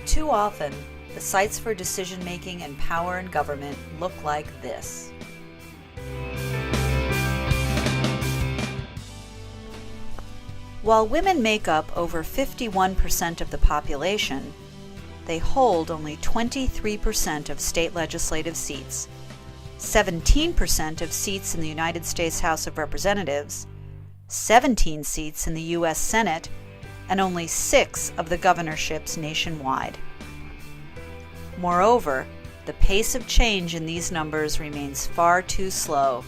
Too often, the sites for decision-making and power in government look like this. While women make up over 51% of the population, they hold only 23% of state legislative seats, 17% of seats in the United States House of Representatives, 17 seats in the U.S. Senate, and only 6 of the governorships nationwide. Moreover, the pace of change in these numbers remains far too slow,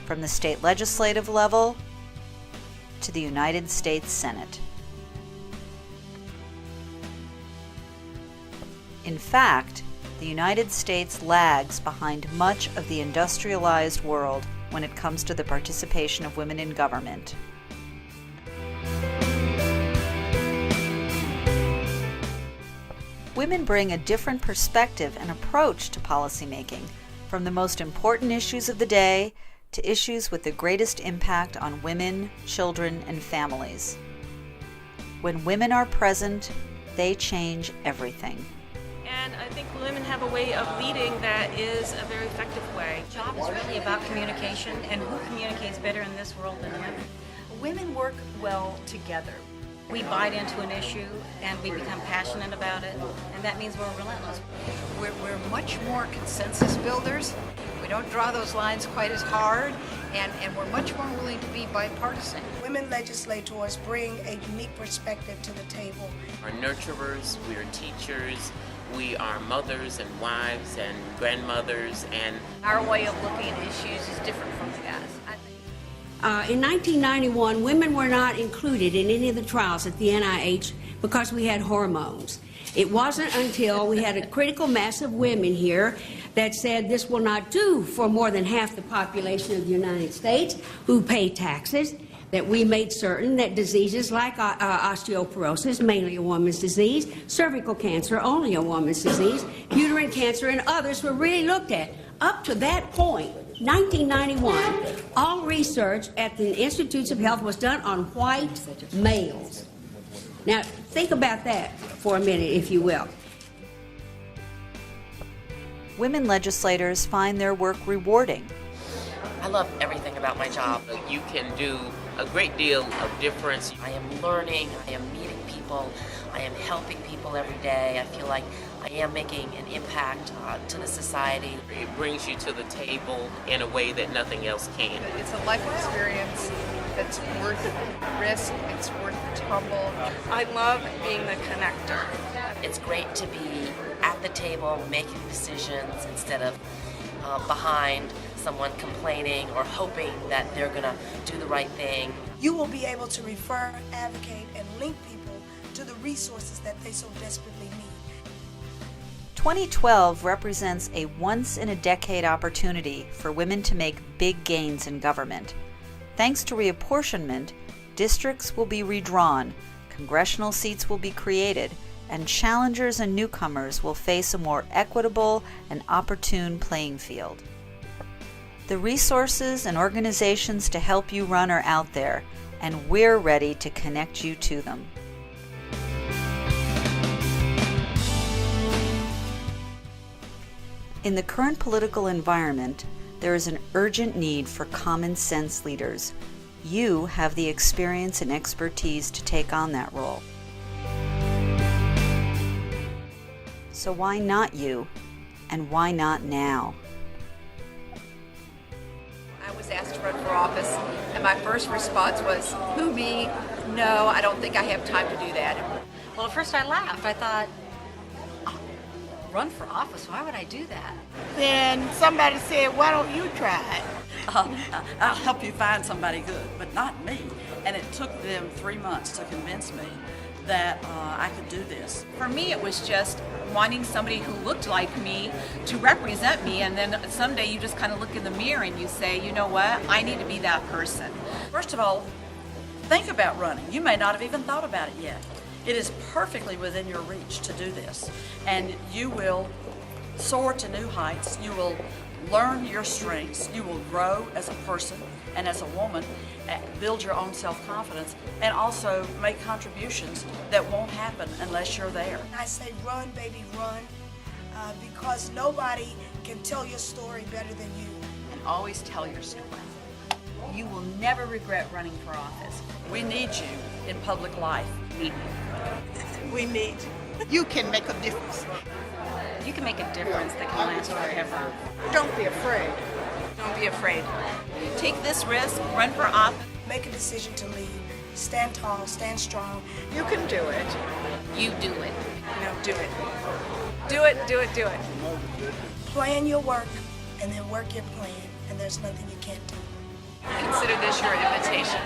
from the state legislative level to the United States Senate. In fact, the United States lags behind much of the industrialized world when it comes to the participation of women in government. Women bring a different perspective and approach to policymaking, from the most important issues of the day to issues with the greatest impact on women, children, and families. When women are present, they change everything. And I think women have a way of leading that is a very effective way. The job is really about communication, and who communicates better in this world than women? Women work well together. We bite into an issue and we become passionate about it, and that means we're relentless. We're much more consensus builders. We don't draw those lines quite as hard, and we're much more willing to be bipartisan. Women legislators bring a unique perspective to the table. We are nurturers, we are teachers, we are mothers and wives and grandmothers, and our way of looking at issues is different from the guys. In 1991, women were not included in any of the trials at the NIH because we had hormones. It wasn't until we had a critical mass of women here that said this will not do for more than half the population of the United States who pay taxes, that we made certain that diseases like osteoporosis, mainly a woman's disease, cervical cancer, only a woman's disease, uterine cancer, and others were really looked at. Up to that point, 1991, all research at the Institutes of Health was done on white males. Now, think about that for a minute, if you will. Women legislators find their work rewarding. I love everything about my job. you can do a great deal of difference. I am learning, I am meeting people, I am helping people every day. I feel like I am making an impact to the society. It brings you to the table in a way that nothing else can. It's a life experience that's worth the risk, it's worth the tumble. I love being the connector. It's great to be at the table making decisions instead of behind someone complaining or hoping that they're going to do the right thing. You will be able to refer, advocate, and link people to the resources that they so desperately need. 2012 represents a once-in-a-decade opportunity for women to make big gains in government. Thanks to reapportionment, districts will be redrawn, congressional seats will be created, and challengers and newcomers will face a more equitable and opportune playing field. The resources and organizations to help you run are out there, and we're ready to connect you to them. In the current political environment, there is an urgent need for common sense leaders. You have the experience and expertise to take on that role. So why not you? And why not now? I was asked to run for office, and my first response was, who, me? No, I don't think I have time to do that. Well, at first I laughed. I thought, run for office? Why would I do that? Then somebody said, why don't you try it? I'll help you find somebody good, but not me. And it took them 3 months to convince me that I could do this. For me, it was just wanting somebody who looked like me to represent me, and then someday you just kind of look in the mirror and you say, you know what, I need to be that person. First of all, think about running. You may not have even thought about it yet. It is perfectly within your reach to do this, and you will soar to new heights. You will Learn your strengths. You will grow as a person and as a woman, build your own self-confidence, and also make contributions that won't happen unless you're there. I say run, baby, run, because nobody can tell your story better than you. And always tell your story. You will never regret running for office. We need you in public life. We need you. You can make a difference. You can make a difference that can last forever. Don't be afraid. Don't be afraid. Take this risk, run for office. Make a decision to lead. Stand tall, stand strong. You can do it. You do it. No, do it. Do it, do it, do it. Plan your work and then work your plan, and there's nothing you can't do. Consider this your invitation.